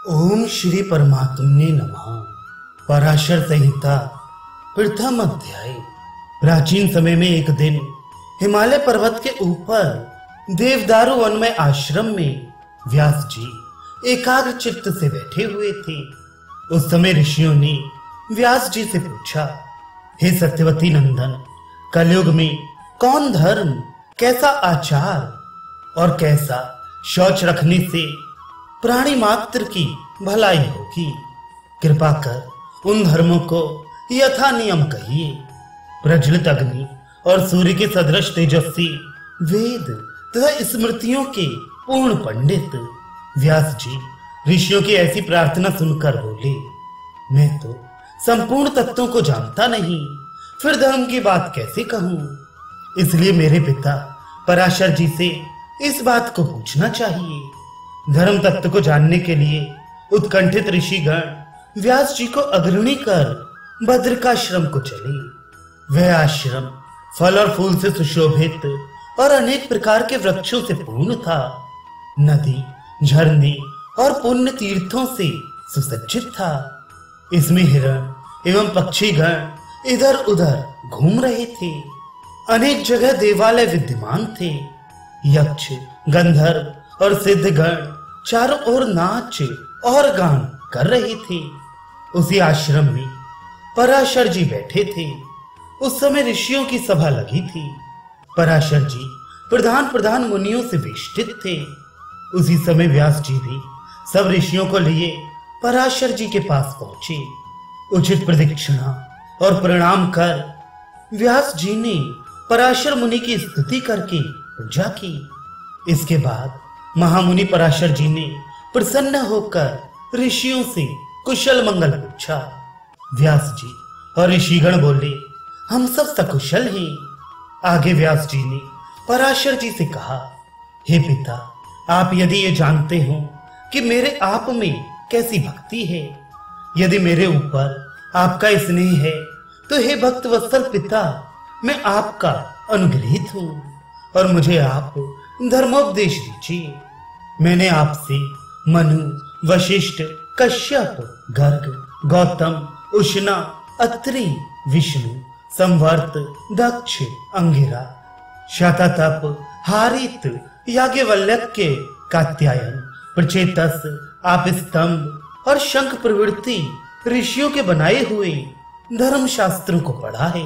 ओम श्री परमात्मने नमः। पराशर संहिता प्रथम अध्याय। प्राचीन समय में एक दिन हिमालय पर्वत के ऊपर देवदारू वन में आश्रम में व्यास जी एकाग्र चित्त से बैठे हुए थे। उस समय ऋषियों ने व्यास जी से पूछा, हे सत्यवती नंदन, कलयुग में कौन धर्म, कैसा आचार और कैसा शौच रखने से प्राणी मात्र की भलाई होगी? कृपा कर उन धर्मों को यथा नियम कहिए। प्रज्वलित अग्नि और सूर्य के सदृश तेजस्वी वेद तथा स्मृतियों के पूर्ण पंडित व्यास जी ऋषियों की ऐसी प्रार्थना सुनकर बोले, मैं तो संपूर्ण तत्वों को जानता नहीं, फिर धर्म की बात कैसे कहूं? इसलिए मेरे पिता पराशर जी से इस बात को पूछना चाहिए। धर्म तत्व को जानने के लिए उत्कंठित ऋषिगण व्यास जी को अग्रणी कर बद्रिकाश्रम को चले। वह आश्रम फल और फूल से सुशोभित और अनेक प्रकार के वृक्षों से पूर्ण था। नदी, झरने और पुण्य तीर्थों से सुसज्जित था। इसमें हिरण एवं पक्षीगण इधर उधर घूम रहे थे। अनेक जगह देवालय विद्यमान थे। यक्ष, गंधर्व और सिद्धगण चारों ओर नाच और गान कर रहे थे। उसी आश्रम में पराशर जी बैठे थे। उस समय ऋषियों की सभा लगी थी। पराशर जी प्रधान प्रधान मुनियों से वेष्टित थे। उसी समय व्यास जी भी सब ऋषियों को लिए पराशर जी के पास पहुंचे। उचित प्रदक्षिणा और प्रणाम कर व्यास जी ने पराशर मुनि की स्तुति करके पूजा की। इसके बाद महामुनि पराशर जी ने प्रसन्न होकर ऋषियों से कुशल मंगल पूछा। व्यास जी और ऋषिगण बोले, हम सब सकुशल हैं। आगे व्यास जी ने पराशर जी से कहा, हे पिता, आप यदि ये जानते हो कि मेरे आप में कैसी भक्ति है, यदि मेरे ऊपर आपका स्नेह है, तो हे भक्त वत्सल पिता, मैं आपका अनुग्रहित हूं और मुझे आप धर्मोपदेश दीजिए। मैंने आपसे मनु, वशिष्ठ, कश्यप, गर्ग, गौतम, उष्णा, अत्रि, विष्णु, संवर्त, दक्ष, अंगिरा, शततप, हारित, याज्ञवल्क्य, कात्यायन, प्रचेतस, आपस्तंभ और शंख प्रवृत्ति ऋषियों के बनाए हुए धर्म शास्त्रों को पढ़ा है।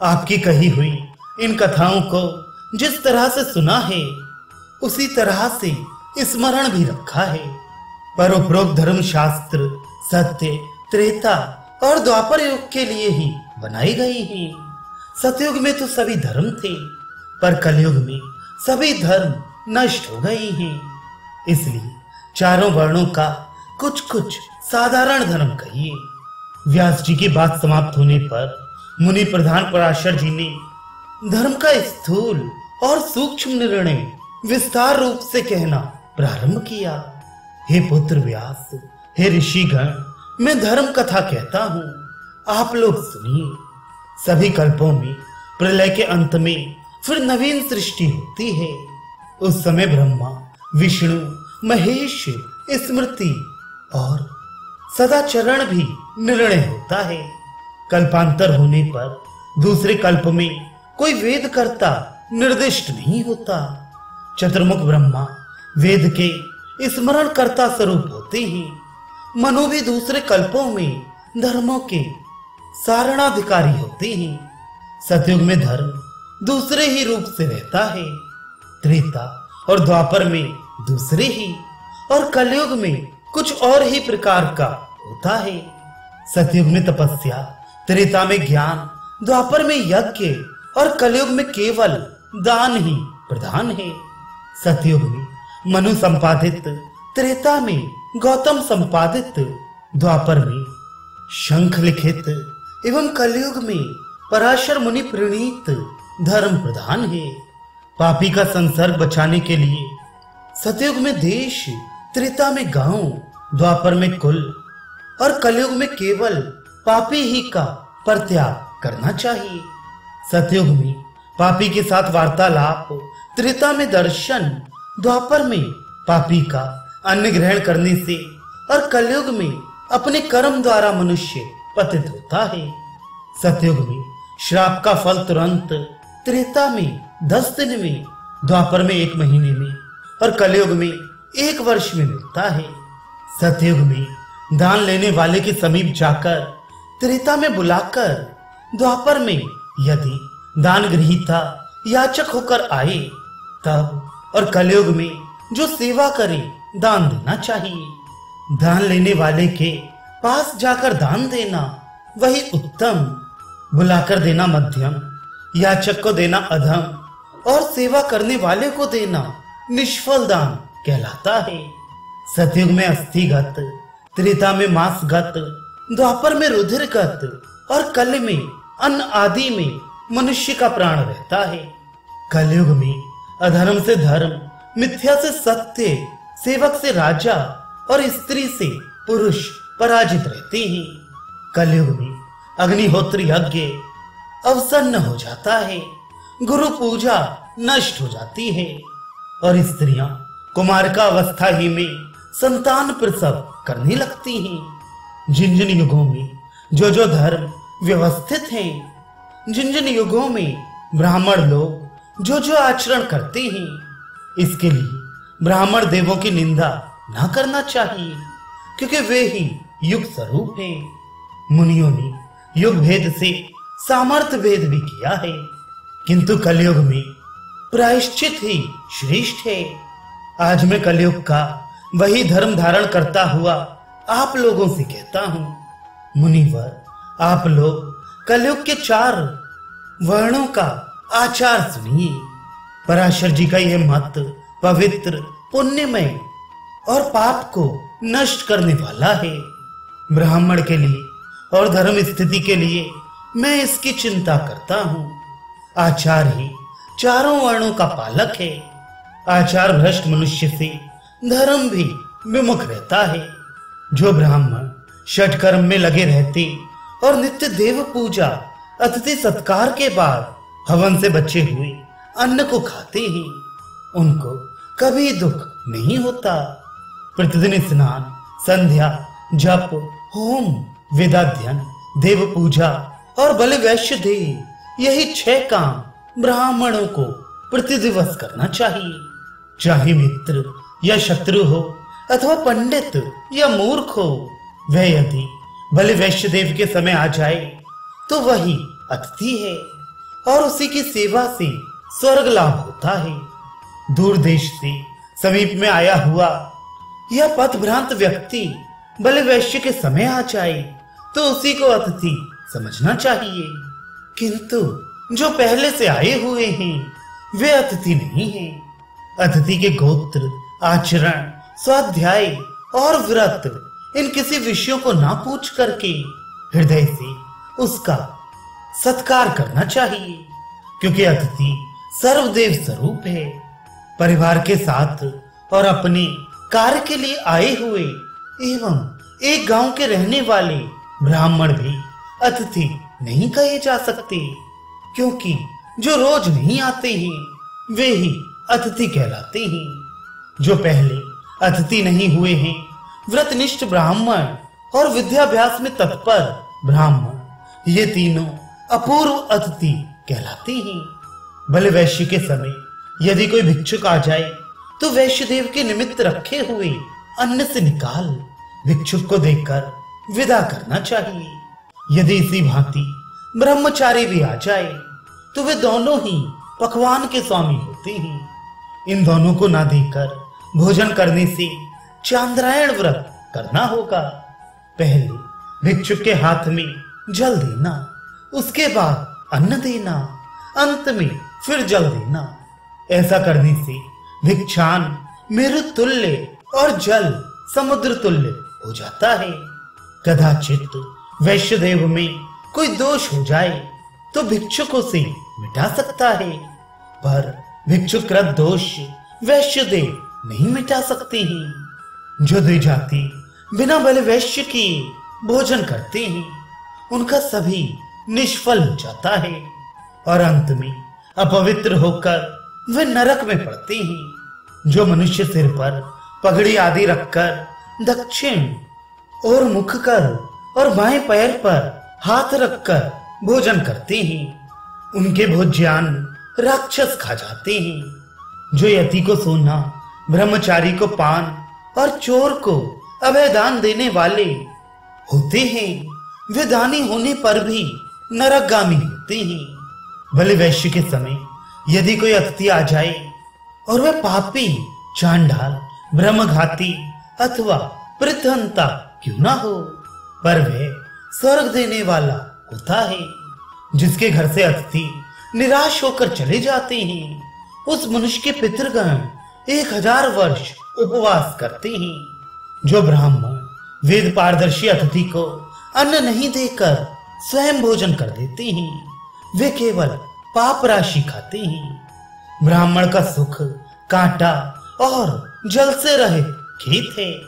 आपकी कही हुई इन कथाओं को जिस तरह से सुना है, उसी तरह से स्मरण भी रखा है। पर उपरोक्त धर्म शास्त्र सत्य, त्रेता और द्वापर युग के लिए ही बनाई गई हैं। सतयुग में तो सभी धर्म थे, पर कलयुग में सभी धर्म नष्ट हो गए हैं। इसलिए चारों वर्णों का कुछ कुछ साधारण धर्म कहिए। व्यास जी की बात समाप्त होने पर मुनि प्रधान पराशर जी ने धर्म का स्थूल और सूक्ष्म निर्णय विस्तार रूप से कहना प्रारंभ किया। हे पुत्र व्यास, हे ऋषिगण, मैं धर्म कथा कहता हूं, आप लोग सुनिए। सभी कल्पों में प्रलय के अंत में फिर नवीन सृष्टि होती है। उस समय ब्रह्मा, विष्णु, महेश, स्मृति और सदाचरण भी निर्णय होता है। कल्पांतर होने पर दूसरे कल्प में कोई वेद कर्ता निर्दिष्ट नहीं होता। चतुर्मुख ब्रह्मा वेद के स्मरण कर्ता स्वरूप होते हैं। मनु भी दूसरे कल्पों में धर्मों के सारणाधिकारी होते हैं। सतयुग में धर्म दूसरे ही रूप से रहता है, त्रेता और द्वापर में दूसरे ही, और कलयुग में कुछ और ही प्रकार का होता है। सतयुग में तपस्या, त्रेता में ज्ञान, द्वापर में यज्ञ और कलयुग में केवल दान ही प्रधान है। सतयुग में मनु संपादित, त्रेता में गौतम संपादित, द्वापर में शंख लिखित एवं कलयुग में पराशर मुनि प्रणीत धर्म प्रधान है। पापी का संसर्ग बचाने के लिए सतयुग में देश, त्रेता में गांव, द्वापर में कुल और कलयुग में केवल पापी ही का परित्याग करना चाहिए। सतयुग में पापी के साथ वार्तालाप, त्रेता में दर्शन, द्वापर में पापी का अन्न ग्रहण करने से और कलयुग में अपने कर्म द्वारा मनुष्य पतित होता है। सतयुग में श्राप का फल तुरंत, त्रेता में 10 दिन में, द्वापर में 1 महीने में और कलयुग में 1 वर्ष में मिलता है। सतयुग में दान लेने वाले के समीप जाकर, त्रेता में बुलाकर, द्वापर में यदि दान ग्रहीता याचक होकर आए तब, और कलयुग में जो सेवा करे दान देना चाहिए। दान लेने वाले के पास जाकर दान देना वही उत्तम, बुलाकर देना मध्यम, याचक को देना अधम और सेवा करने वाले को देना निष्फल दान कहलाता है। सतयुग में अस्थिगत, त्रेता में मांसगत, द्वापर में रुधिरगत और कल में अन्न आदि में मनुष्य का प्राण रहता है। कलयुग में अधर्म से धर्म, मिथ्या से सत्य, सेवक से राजा और स्त्री से पुरुष पराजित रहते हैं। कलयुग में अग्निहोत्र यज्ञ अवसन्न हो जाता है, गुरु पूजा नष्ट हो जाती है और स्त्रियां कुमारिका अवस्था ही में संतान प्रसव करने लगती हैं। जिन जिन युगों में जो जो धर्म व्यवस्थित हैं, जिन जिन युगों में ब्राह्मण लोग जो जो आचरण करते हैं, इसके लिए ब्राह्मण देवों की निंदा ना करना चाहिए, क्योंकि वे ही युग स्वरूप हैं। मुनियों ने युग भेद से सामर्थ्य भेद भी किया है, किंतु कलयुग में प्रायश्चित ही श्रेष्ठ है। आज मैं कलयुग का वही धर्म धारण करता हुआ आप लोगों से कहता हूं, मुनिवर, आप लोग कलयुग के 4 वर्णों का आचार सुनिए। पराशर जी का यह मत पवित्र, पुण्यमय और पाप को नष्ट करने वाला है। ब्राह्मण के लिए और धर्म स्थिति के लिए मैं इसकी चिंता करता हूँ। आचार ही 4 वर्णों का पालक है। आचार भ्रष्ट मनुष्य से धर्म भी विमुख रहता है। जो ब्राह्मण षटकर्म में लगे रहते और नित्य देव पूजा, अतिथि सत्कार के बाद हवन से बचे हुए अन्न को खाते हैं, उनको कभी दुख नहीं होता। प्रतिदिन स्नान, संध्या, जप, होम, वेदाध्ययन, देव पूजा और बलि वैश्य देह, यही 6 काम ब्राह्मणों को प्रतिदिवस करना चाहिए। चाहे मित्र या शत्रु हो अथवा पंडित या मूर्ख हो, वह यदि बलि वैश्य देव के समय आ जाए तो वही अतिथि है और उसी की सेवा से स्वर्ग लाभ होता है। दूर देश से समीप में आया हुआ यह पथभ्रांत व्यक्ति बलि वैश्य के समय आ जाए तो उसी को अतिथि समझना चाहिए, किंतु जो पहले से आए हुए हैं वे अतिथि नहीं हैं। अतिथि के गोत्र, आचरण, स्वाध्याय और व्रत, इन किसी विषयों को ना पूछ करके हृदय से उसका सत्कार करना चाहिए, क्योंकि अतिथि सर्वदेव स्वरूप है। परिवार के साथ और अपने कार्य के लिए आए हुए एवं एक गांव के रहने वाले ब्राह्मण भी अतिथि नहीं कहे जा सकते, क्योंकि जो रोज नहीं आते हैं वे ही अतिथि कहलाते हैं। जो पहले अतिथि नहीं हुए हैं, व्रतनिष्ठ ब्राह्मण और विद्याभ्यास में तत्पर ब्राह्मण, ये तीनों अपूर्व अतिथि कहलाते हैं। भले वैश्य के समय यदि कोई भिक्षुक आ जाए तो वैश्य देव के निमित्त रखे हुए अन्न से निकाल भिक्षुक को देकर विदा करना चाहिए। यदि इसी भांति ब्रह्मचारी भी आ जाए तो वे दोनों ही पकवान के स्वामी होते हैं। इन दोनों को ना देकर भोजन करने से चांद्रायण व्रत करना होगा। पहले भिक्षुक के हाथ में जल देना, उसके बाद अन्न देना, अंत में फिर जल देना। ऐसा करने से भिक्षान मेरु तुल्य और जल समुद्र तुल्य हो जाता है। कदाचित वैश्य देव में कोई दोष हो जाए तो भिक्षुक उसे मिटा सकता है, पर भिक्षुकृत दोष वैश्य देव नहीं मिटा सकते हैं। जो द्विजाति बिना बलि वैश्य के भोजन करते हैं उनका सभी निष्फल हो जाता है और अंत में अपवित्र होकर वे नरक में पड़ते हैं। जो मनुष्य सिर पर पगड़ी आदि रखकर दक्षिण और मुख कर और बाएं पैर पर हाथ रखकर भोजन करते हैं। उनके भोज्यान्न राक्षस खा जाते हैं। जो यति को सोना, ब्रह्मचारी को पान और चोर को अभयदान देने वाले होते हैं, वे दानी होने पर भी नरकगामी होते हैं। भले वैश्य के समय यदि कोई अतिथि आ जाए और वह पापी, चांडाल, ब्रह्मघाती अथवा प्रथंता क्यों ना हो, पर वह स्वर्ग देने वाला होता है। जिसके घर से अतिथि निराश होकर चले जाते हैं, उस मनुष्य के पितृगण 1000 वर्ष उपवास करते हैं। जो ब्राह्मण वेद पारदर्शी अतिथि को अन्न नहीं देकर स्वयं भोजन कर देते हैं, वे केवल पाप राशि खाते हैं। ब्राह्मण का सुख कांटा और जल से रहित खेत है।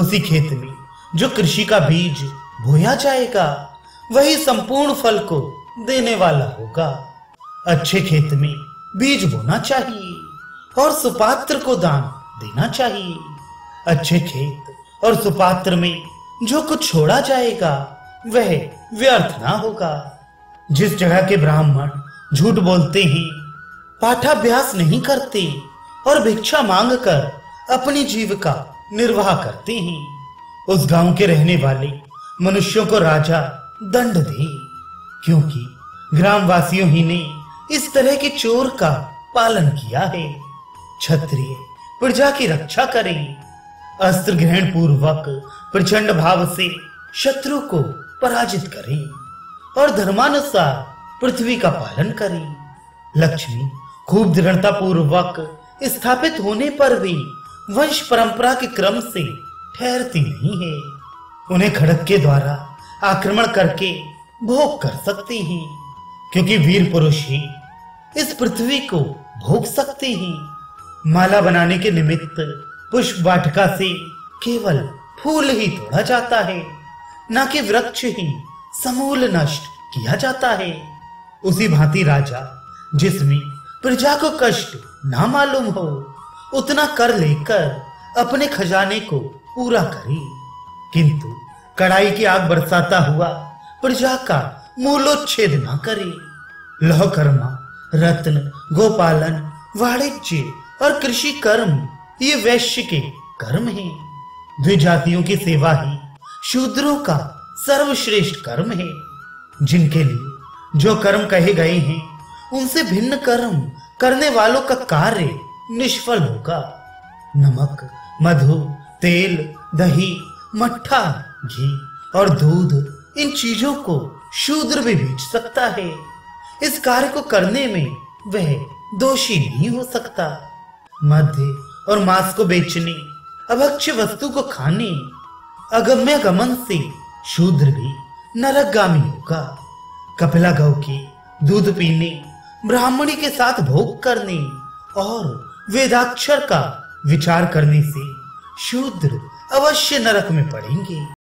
उसी खेत में जो कृषि का बीज बोया जाएगा, वही संपूर्ण फल को देने वाला होगा। अच्छे खेत में बीज बोना चाहिए और सुपात्र को दान देना चाहिए। अच्छे खेत और सुपात्र में जो कुछ छोड़ा जाएगा, वह व्यर्थ ना होगा। जिस जगह के ब्राह्मण झूठ बोलते हैं, पाठाभ्यास नहीं करते और भिक्षा मांगकर अपनी जीविका निर्वाह करते हैं, उस गांव के रहने वाले मनुष्यों को राजा दंड दे, क्योंकि ग्रामवासियों ही ने इस तरह के चोर का पालन किया है। क्षत्रिय प्रजा की रक्षा करें, अस्त्र ग्रहण पूर्वक प्रचंड भाव से शत्रु को पराजित करें और धर्मानुसार पृथ्वी का पालन करें। लक्ष्मी खूब दृढ़ता पूर्वक स्थापित होने पर भी वंश परंपरा के क्रम से ठहरती नहीं है। उन्हें खड़ग के द्वारा आक्रमण करके भोग कर सकते हैं, क्योंकि वीर पुरुष ही इस पृथ्वी को भोग सकते हैं। माला बनाने के निमित्त पुष्प वाटिका से केवल फूल ही तोड़ा जाता है, न कि वृक्ष ही समूल नष्ट किया जाता है। उसी भांति राजा जिसमें प्रजा को कष्ट ना मालूम हो, उतना कर लेकर अपने खजाने को पूरा करे, किंतु कड़ाई की आग बरसाता हुआ प्रजा का मूलोच्छेद ना करे। लौह कर्मा, रत्न, गोपालन, वाणिज्य और कृषि कर्म ये वैश्य के कर्म हैं। द्विजातियों की सेवा ही शूद्रों का सर्वश्रेष्ठ कर्म है। जिनके लिए जो कर्म कहे गए हैं, उनसे भिन्न कर्म करने वालों का कार्य निष्फल होगा। नमक, मधु, तेल, दही, मट्ठा, घी और दूध, इन चीजों को शूद्र भी बेच सकता है। इस कार्य को करने में वह दोषी नहीं हो सकता। मध्य और मांस को बेचने, अभक्ष्य वस्तु को खाने, अगम्य गमन से शूद्र भी नरकगामी होगा। कपिला गौ के दूध पीने, ब्राह्मणी के साथ भोग करने और वेदाक्षर का विचार करने से शूद्र अवश्य नरक में पड़ेंगे।